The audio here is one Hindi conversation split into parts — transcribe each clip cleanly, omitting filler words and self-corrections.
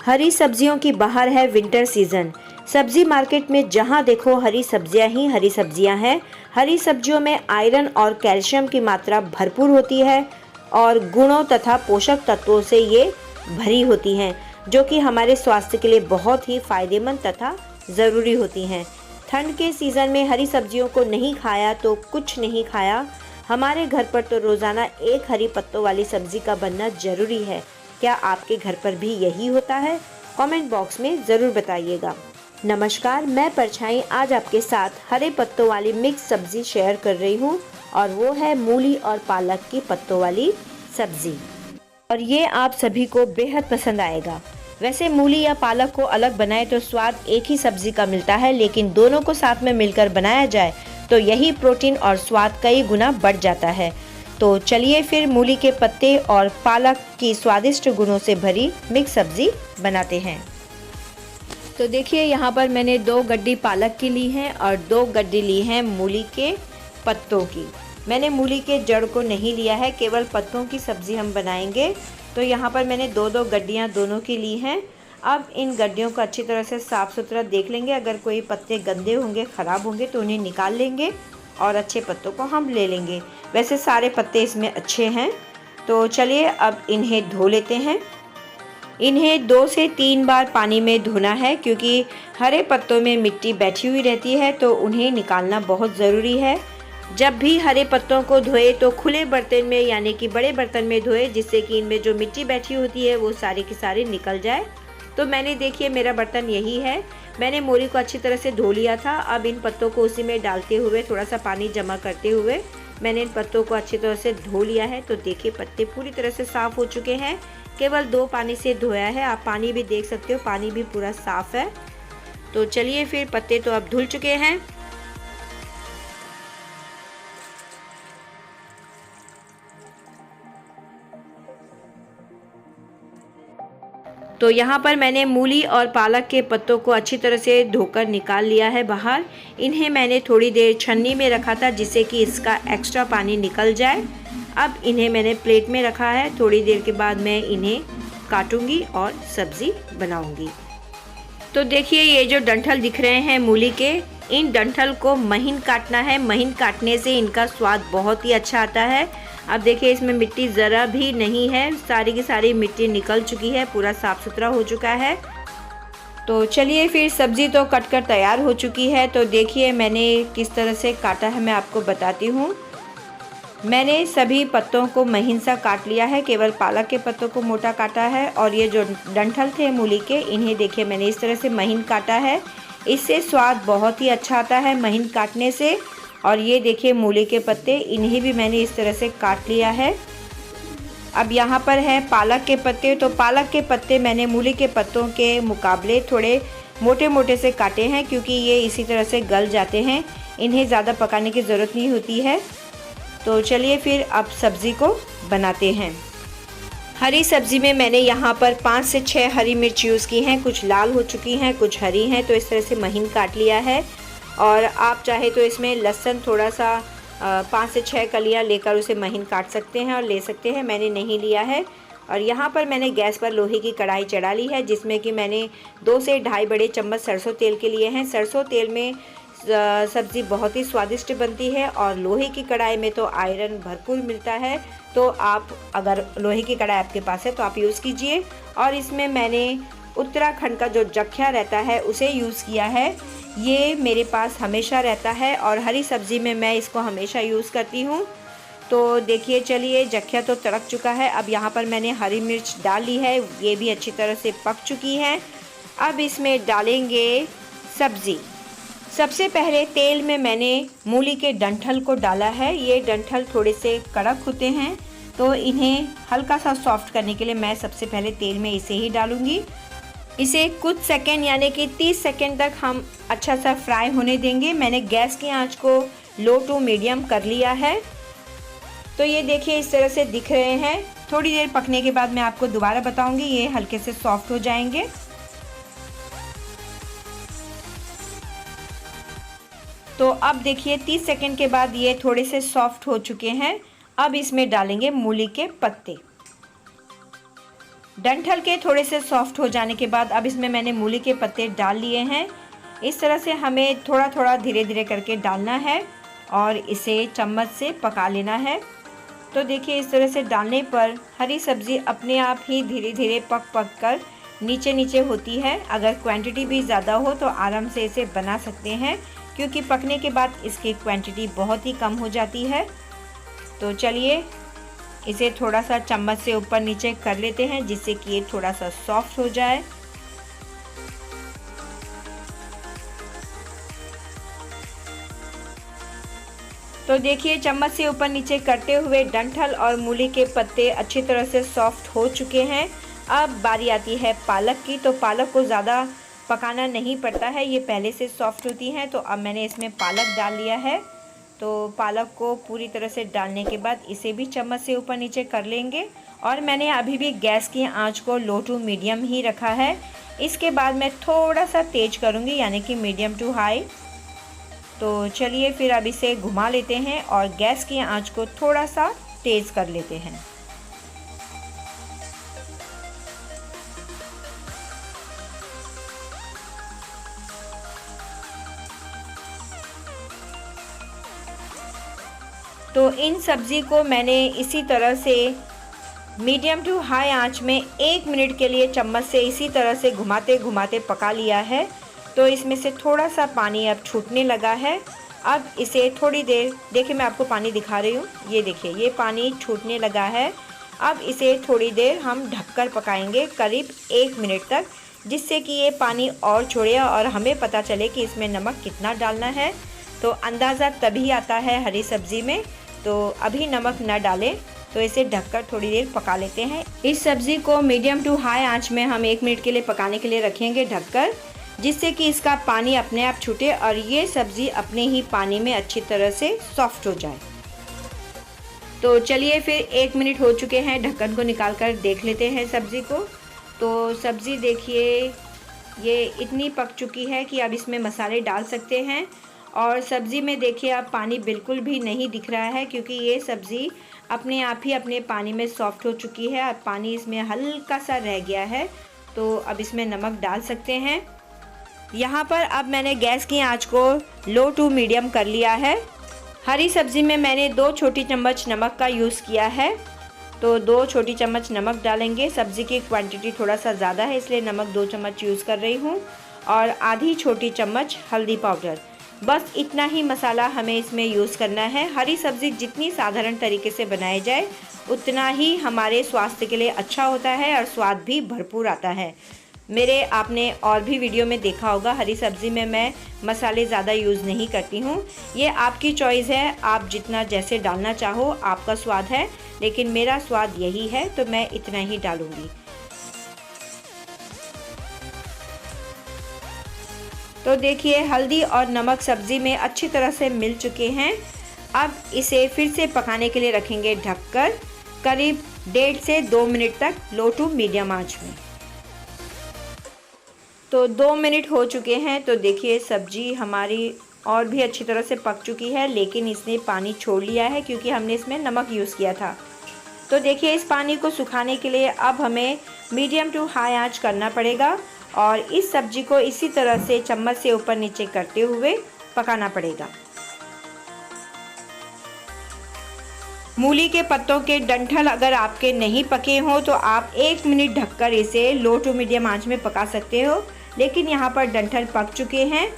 हरी सब्जियों की बहार है विंटर सीजन। सब्जी मार्केट में जहां देखो हरी सब्जियां ही हरी सब्जियां हैं। हरी सब्जियों में आयरन और कैल्शियम की मात्रा भरपूर होती है और गुणों तथा पोषक तत्वों से ये भरी होती हैं, जो कि हमारे स्वास्थ्य के लिए बहुत ही फायदेमंद तथा ज़रूरी होती हैं। ठंड के सीज़न में हरी सब्जियों को नहीं खाया तो कुछ नहीं खाया। हमारे घर पर तो रोज़ाना एक हरी पत्तों वाली सब्जी का बनना ज़रूरी है। क्या आपके घर पर भी यही होता है? कमेंट बॉक्स में ज़रूर बताइएगा। नमस्कार, मैं परछाई आज आपके साथ हरे पत्तों वाली मिक्स सब्जी शेयर कर रही हूँ और वो है मूली और पालक की पत्तों वाली सब्जी, और ये आप सभी को बेहद पसंद आएगा। वैसे मूली या पालक को अलग बनाए तो स्वाद एक ही सब्जी का मिलता है, लेकिन दोनों को साथ में मिलकर बनाया जाए तो यही प्रोटीन और स्वाद कई गुना बढ़ जाता है। तो चलिए फिर मूली के पत्ते और पालक की स्वादिष्ट गुणों से भरी मिक्स सब्जी बनाते हैं। तो देखिए, यहाँ पर मैंने 2 गड्डी पालक की ली हैं और 2 गड्डी ली हैं मूली के पत्तों की। मैंने मूली के जड़ को नहीं लिया है, केवल पत्तों की सब्ज़ी हम बनाएंगे। तो यहाँ पर मैंने 2-2 गड्डियाँ दोनों की ली हैं। अब इन गड्डियों को अच्छी तरह से साफ़ सुथरा देख लेंगे। अगर कोई पत्ते गंदे होंगे, ख़राब होंगे तो उन्हें निकाल लेंगे और अच्छे पत्तों को हम ले लेंगे। वैसे सारे पत्ते इसमें अच्छे हैं। तो चलिए अब इन्हें धो लेते हैं। इन्हें 2 से 3 बार पानी में धोना है, क्योंकि हरे पत्तों में मिट्टी बैठी हुई रहती है, तो उन्हें निकालना बहुत ज़रूरी है। जब भी हरे पत्तों को धोए तो खुले बर्तन में, यानी कि बड़े बर्तन में धोए, जिससे कि इनमें जो मिट्टी बैठी होती है वो सारी की सारी निकल जाए। तो मैंने देखिए, मेरा बर्तन यही है। मैंने मूली को अच्छी तरह से धो लिया था। अब इन पत्तों को उसी में डालते हुए, थोड़ा सा पानी जमा करते हुए मैंने इन पत्तों को अच्छी तरह से धो लिया है। तो देखिए, पत्ते पूरी तरह से साफ़ हो चुके हैं। केवल 2 पानी से धोया है। आप पानी भी देख सकते हो, पानी भी पूरा साफ़ है। तो चलिए फिर, पत्ते तो अब धुल चुके हैं। तो यहाँ पर मैंने मूली और पालक के पत्तों को अच्छी तरह से धोकर निकाल लिया है बाहर। इन्हें मैंने थोड़ी देर छन्नी में रखा था, जिससे कि इसका एक्स्ट्रा पानी निकल जाए। अब इन्हें मैंने प्लेट में रखा है। थोड़ी देर के बाद मैं इन्हें काटूंगी और सब्ज़ी बनाऊंगी। तो देखिए, ये जो डंठल दिख रहे हैं मूली के, इन डंठल को महीन काटना है। महीन काटने से इनका स्वाद बहुत ही अच्छा आता है। अब देखिए, इसमें मिट्टी ज़रा भी नहीं है, सारी की सारी मिट्टी निकल चुकी है, पूरा साफ़ सुथरा हो चुका है। तो चलिए फिर, सब्ज़ी तो कटकर तैयार हो चुकी है। तो देखिए मैंने किस तरह से काटा है, मैं आपको बताती हूँ। मैंने सभी पत्तों को महीन सा काट लिया है, केवल पालक के पत्तों को मोटा काटा है। और ये जो डंठल थे मूली के, इन्हें देखिए मैंने इस तरह से महीन काटा है। इससे स्वाद बहुत ही अच्छा आता है महीन काटने से। और ये देखिए मूली के पत्ते, इन्हें भी मैंने इस तरह से काट लिया है। अब यहाँ पर है पालक के पत्ते। तो पालक के पत्ते मैंने मूली के पत्तों के मुकाबले थोड़े मोटे मोटे से काटे हैं, क्योंकि ये इसी तरह से गल जाते हैं। इन्हें ज़्यादा पकाने की ज़रूरत नहीं होती है। तो चलिए फिर अब सब्ज़ी को बनाते हैं। हरी सब्ज़ी में मैंने यहाँ पर 5 से 6 हरी मिर्च यूज़ की हैं। कुछ लाल हो चुकी हैं, कुछ हरी हैं। तो इस तरह से महीन काट लिया है। और आप चाहे तो इसमें लहसुन थोड़ा सा 5 से 6 कलियाँ लेकर उसे महीन काट सकते हैं और ले सकते हैं। मैंने नहीं लिया है। और यहाँ पर मैंने गैस पर लोहे की कढ़ाई चढ़ा ली है, जिसमें कि मैंने 2 से ढाई बड़े चम्मच सरसों तेल के लिए हैं। सरसों तेल में सब्ज़ी बहुत ही स्वादिष्ट बनती है और लोहे की कढ़ाई में तो आयरन भरपूर मिलता है। तो आप, अगर लोहे की कढ़ाई आपके पास है तो आप यूज़ कीजिए। और इसमें मैंने उत्तराखंड का जो जख्या रहता है उसे यूज़ किया है। ये मेरे पास हमेशा रहता है और हरी सब्ज़ी में मैं इसको हमेशा यूज़ करती हूँ। तो देखिए, चलिए, जख्या तो तड़क चुका है। अब यहाँ पर मैंने हरी मिर्च डाल ली है, ये भी अच्छी तरह से पक चुकी है। अब इसमें डालेंगे सब्ज़ी। सबसे पहले तेल में मैंने मूली के डंठल को डाला है। ये डंठल थोड़े से कड़क होते हैं, तो इन्हें हल्का सा सॉफ्ट करने के लिए मैं सबसे पहले तेल में इसे ही डालूंगी। इसे कुछ सेकंड, यानी कि 30 सेकंड तक हम अच्छा सा फ्राई होने देंगे। मैंने गैस की आंच को लो टू मीडियम कर लिया है। तो ये देखिए, इस तरह से दिख रहे हैं। थोड़ी देर पकने के बाद मैं आपको दोबारा बताऊंगी, ये हल्के से सॉफ्ट हो जाएंगे। तो अब देखिए, 30 सेकंड के बाद ये थोड़े से सॉफ्ट हो चुके हैं। अब इसमें डालेंगे मूली के पत्ते। डंठल के थोड़े से सॉफ्ट हो जाने के बाद अब इसमें मैंने मूली के पत्ते डाल लिए हैं। इस तरह से हमें थोड़ा थोड़ा धीरे धीरे करके डालना है और इसे चम्मच से पका लेना है। तो देखिए इस तरह से डालने पर हरी सब्ज़ी अपने आप ही धीरे धीरे पक कर नीचे नीचे होती है। अगर क्वांटिटी भी ज़्यादा हो तो आराम से इसे बना सकते हैं, क्योंकि पकने के बाद इसकी क्वांटिटी बहुत ही कम हो जाती है। तो चलिए इसे थोड़ा सा चम्मच से ऊपर नीचे कर लेते हैं, जिससे कि ये थोड़ा सा सॉफ्ट हो जाए। तो देखिए चम्मच से ऊपर नीचे करते हुए डंठल और मूली के पत्ते अच्छी तरह से सॉफ्ट हो चुके हैं। अब बारी आती है पालक की। तो पालक को ज़्यादा पकाना नहीं पड़ता है, ये पहले से सॉफ्ट होती हैं। तो अब मैंने इसमें पालक डाल लिया है। तो पालक को पूरी तरह से डालने के बाद इसे भी चम्मच से ऊपर नीचे कर लेंगे। और मैंने अभी भी गैस की आंच को लो टू मीडियम ही रखा है। इसके बाद मैं थोड़ा सा तेज करूँगी, यानी कि मीडियम टू हाई। तो चलिए फिर अब इसे घुमा लेते हैं और गैस की आंच को थोड़ा सा तेज़ कर लेते हैं। तो इन सब्ज़ी को मैंने इसी तरह से मीडियम टू हाई आंच में 1 मिनट के लिए चम्मच से इसी तरह से घुमाते घुमाते पका लिया है। तो इसमें से थोड़ा सा पानी अब छूटने लगा है। अब इसे थोड़ी देर, देखिए मैं आपको पानी दिखा रही हूँ, ये देखिए ये पानी छूटने लगा है। अब इसे थोड़ी देर हम ढककर पकाएंगे करीब 1 मिनट तक, जिससे कि ये पानी और छोड़े और हमें पता चले कि इसमें नमक कितना डालना है। तो अंदाज़ा तभी आता है हरी सब्ज़ी में। तो अभी नमक न डालें, तो इसे ढककर थोड़ी देर पका लेते हैं। इस सब्ज़ी को मीडियम टू हाई आंच में हम 1 मिनट के लिए पकाने के लिए रखेंगे ढककर, जिससे कि इसका पानी अपने आप छूटे और ये सब्ज़ी अपने ही पानी में अच्छी तरह से सॉफ्ट हो जाए। तो चलिए फिर 1 मिनट हो चुके हैं, ढक्कन को निकाल कर देख लेते हैं सब्ज़ी को। तो सब्ज़ी देखिए ये इतनी पक चुकी है कि अब इसमें मसाले डाल सकते हैं। और सब्ज़ी में देखिए अब पानी बिल्कुल भी नहीं दिख रहा है, क्योंकि ये सब्ज़ी अपने आप ही अपने पानी में सॉफ्ट हो चुकी है। अब पानी इसमें हल्का सा रह गया है। तो अब इसमें नमक डाल सकते हैं। यहाँ पर अब मैंने गैस की आंच को लो टू मीडियम कर लिया है। हरी सब्ज़ी में मैंने 2 छोटी चम्मच नमक का यूज़ किया है। तो 2 छोटी चम्मच नमक डालेंगे। सब्ज़ी की क्वांटिटी थोड़ा सा ज़्यादा है, इसलिए नमक 2 चम्मच यूज़ कर रही हूँ। और आधी छोटी चम्मच हल्दी पाउडर, बस इतना ही मसाला हमें इसमें यूज़ करना है। हरी सब्ज़ी जितनी साधारण तरीके से बनाई जाए उतना ही हमारे स्वास्थ्य के लिए अच्छा होता है और स्वाद भी भरपूर आता है। मेरे आपने और भी वीडियो में देखा होगा, हरी सब्ज़ी में मैं मसाले ज़्यादा यूज़ नहीं करती हूँ। ये आपकी चॉइस है, आप जितना जैसे डालना चाहो, आपका स्वाद है, लेकिन मेरा स्वाद यही है तो मैं इतना ही डालूँगी। तो देखिए हल्दी और नमक सब्ज़ी में अच्छी तरह से मिल चुके हैं। अब इसे फिर से पकाने के लिए रखेंगे ढककर करीब 1.5 से 2 मिनट तक लो टू मीडियम आंच में। तो 2 मिनट हो चुके हैं। तो देखिए सब्ज़ी हमारी और भी अच्छी तरह से पक चुकी है, लेकिन इसने पानी छोड़ लिया है क्योंकि हमने इसमें नमक यूज़ किया था। तो देखिए इस पानी को सुखाने के लिए अब हमें मीडियम टू हाई आंच करना पड़ेगा और इस सब्ज़ी को इसी तरह से चम्मच से ऊपर नीचे करते हुए पकाना पड़ेगा। मूली के पत्तों के डंठल अगर आपके नहीं पके हों तो आप 1 मिनट ढककर इसे लो टू मीडियम आंच में पका सकते हो, लेकिन यहाँ पर डंठल पक चुके हैं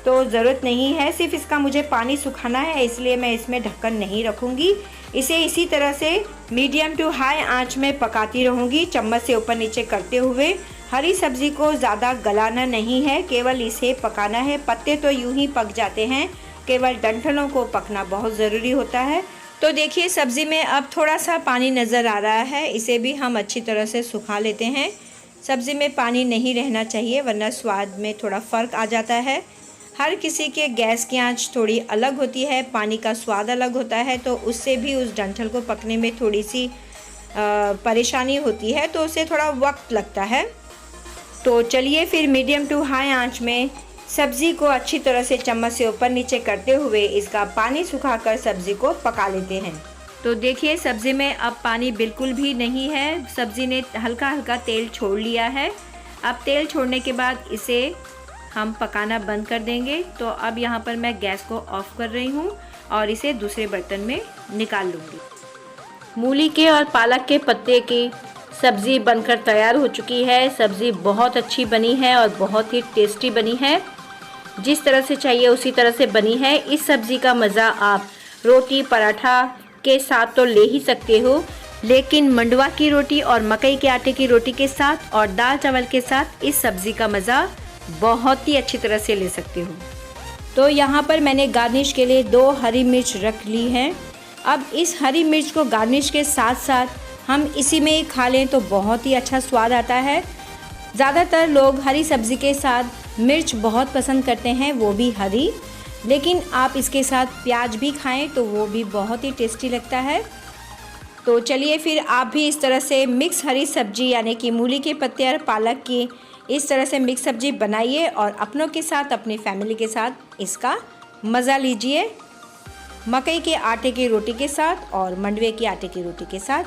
तो ज़रूरत नहीं है। सिर्फ इसका मुझे पानी सुखाना है, इसलिए मैं इसमें ढक्कन नहीं रखूँगी। इसे इसी तरह से मीडियम टू हाई आंच में पकाती रहूँगी, चम्मच से ऊपर नीचे करते हुए। हरी सब्ज़ी को ज़्यादा गलाना नहीं है, केवल इसे पकाना है। पत्ते तो यूं ही पक जाते हैं, केवल डंठलों को पकना बहुत ज़रूरी होता है। तो देखिए सब्ज़ी में अब थोड़ा सा पानी नज़र आ रहा है, इसे भी हम अच्छी तरह से सुखा लेते हैं। सब्ज़ी में पानी नहीं रहना चाहिए, वरना स्वाद में थोड़ा फ़र्क आ जाता है। हर किसी के गैस की आंच थोड़ी अलग होती है, पानी का स्वाद अलग होता है, तो उससे भी उस डंठल को पकने में थोड़ी सी परेशानी होती है, तो उसे थोड़ा वक्त लगता है। तो चलिए फिर मीडियम टू हाई आंच में सब्ज़ी को अच्छी तरह से चम्मच से ऊपर नीचे करते हुए इसका पानी सुखाकर सब्ज़ी को पका लेते हैं। तो देखिए सब्ज़ी में अब पानी बिल्कुल भी नहीं है, सब्ज़ी ने हल्का हल्का तेल छोड़ लिया है। अब तेल छोड़ने के बाद इसे हम पकाना बंद कर देंगे। तो अब यहाँ पर मैं गैस को ऑफ़ कर रही हूँ और इसे दूसरे बर्तन में निकाल लूँगी। मूली के और पालक के पत्ते की सब्ज़ी बनकर तैयार हो चुकी है। सब्ज़ी बहुत अच्छी बनी है और बहुत ही टेस्टी बनी है। जिस तरह से चाहिए उसी तरह से बनी है। इस सब्ज़ी का मज़ा आप रोटी पराठा के साथ तो ले ही सकते हो, लेकिन मंडवा की रोटी और मकई के आटे की रोटी के साथ और दाल चावल के साथ इस सब्ज़ी का मज़ा बहुत ही अच्छी तरह से ले सकते हो। तो यहाँ पर मैंने गार्निश के लिए 2 हरी मिर्च रख ली हैं। अब इस हरी मिर्च को गार्निश के साथ साथ हम इसी में ही खा लें तो बहुत ही अच्छा स्वाद आता है। ज़्यादातर लोग हरी सब्ज़ी के साथ मिर्च बहुत पसंद करते हैं, वो भी हरी, लेकिन आप इसके साथ प्याज भी खाएं तो वो भी बहुत ही टेस्टी लगता है। तो चलिए फिर आप भी इस तरह से मिक्स हरी सब्जी यानी कि मूली के पत्ते और पालक की इस तरह से मिक्स सब्जी बनाइए और अपनों के साथ अपनी फैमिली के साथ इसका मज़ा लीजिए, मकई के आटे की रोटी के साथ और मंडवे के आटे की रोटी के साथ।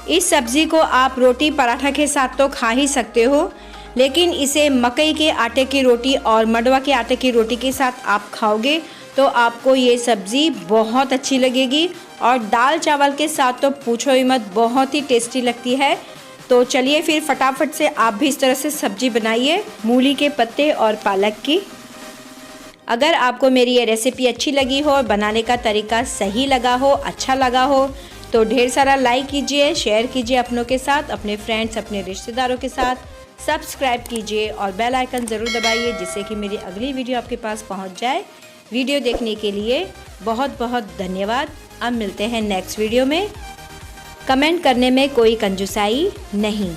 इस सब्ज़ी को आप रोटी पराठा के साथ तो खा ही सकते हो, लेकिन इसे मकई के आटे की रोटी और मंडवा के आटे की रोटी के साथ आप खाओगे तो आपको ये सब्ज़ी बहुत अच्छी लगेगी और दाल चावल के साथ तो पूछो ही मत, बहुत ही टेस्टी लगती है। तो चलिए फिर फटाफट से आप भी इस तरह से सब्ज़ी बनाइए मूली के पत्ते और पालक की। अगर आपको मेरी ये रेसिपी अच्छी लगी हो और बनाने का तरीका सही लगा हो, अच्छा लगा हो, तो ढेर सारा लाइक कीजिए, शेयर कीजिए अपनों के साथ, अपने फ्रेंड्स, अपने रिश्तेदारों के साथ, सब्सक्राइब कीजिए और बेल आइकन ज़रूर दबाइए जिससे कि मेरी अगली वीडियो आपके पास पहुंच जाए। वीडियो देखने के लिए बहुत बहुत धन्यवाद। अब मिलते हैं नेक्स्ट वीडियो में। कमेंट करने में कोई कंजूसाई नहीं।